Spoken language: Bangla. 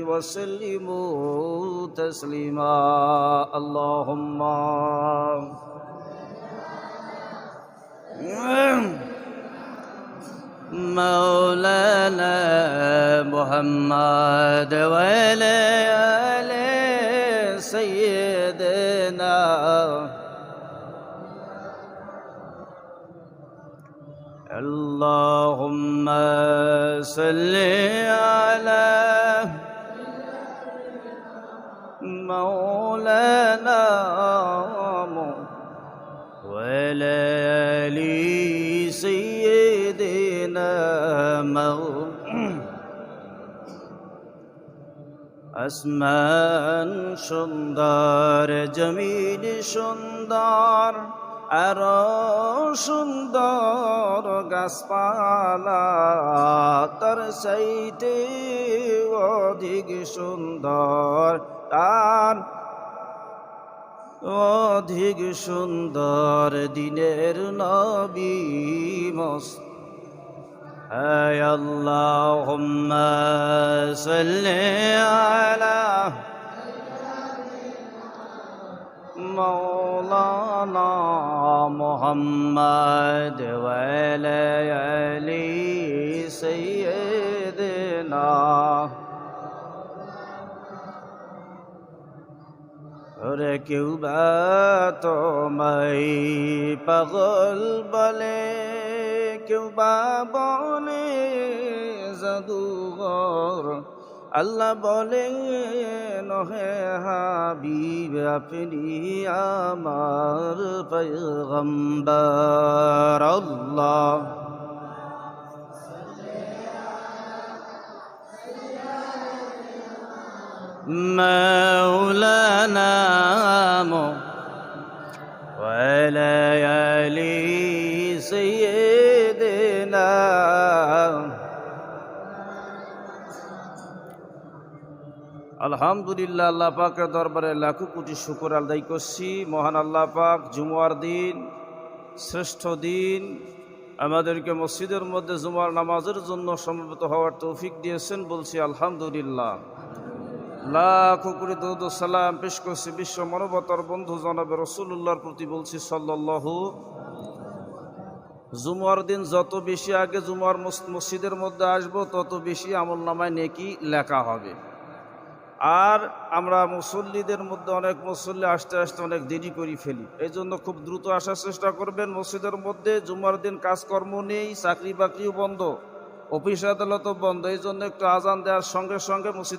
وسلموا تسليما اللهم مولانا محمد وعلى آل سيدنا اللهم صل على مولانا وعلى آل سيدنا আসমান সুন্দর জমিন সুন্দর আরো সুন্দর গাছপালা তার চাইতে অধিক সুন্দর তার অধিক সুন্দর দিনের নবী মুস্তাফা أي اللهم صل على مولانا محمد وعلى آل سيدنا ওরে কেউ বা তোমায় পাগল বলে কেউ বা বলে জাদুঘর আল্লাহ বলে নহে হাবিব আপনি আমার পয়গম্বর আল্লাহ مولانا وعلى آل سيدنا আলহামদুলিল্লাহ আল্লাহ পাকের দরবারে লাখো কোটি শুকর আদায় করছি। মহান আল্লাহ পাক জুমার দিন শ্রেষ্ঠ দিন আমাদেরকে মসজিদের মধ্যে জুমার নামাজের জন্য সমবেত হওয়ার তৌফিক দিয়েছেন, বলছি আলহামদুলিল্লাহ। লাখো কোটি দরুদ ও সালাম পেশ করছি বিশ্ব মানবতার বন্ধু জনাবে রাসূলুল্লাহর প্রতি, বলছি সাল্লাল্লাহু। জুমার দিন যত বেশি আগে জুমার মসজিদের মধ্যে আসব তত বেশি আমলনামায় নেকি লেখা হবে। আর আমরা মুসল্লিদের মধ্যে অনেক মুসল্লি আসতে আসতে অনেক দেরি করে ফেলি, এই জন্য খুব দ্রুত আসার চেষ্টা করবেন মসজিদের মধ্যে। জুমার দিন কাজকর্ম নেই, চাকরি বাকরিও বন্ধ, অফিস আদালতও বন্ধ, এই জন্য একটু আজান দেওয়ার সঙ্গে সঙ্গে মসজিদ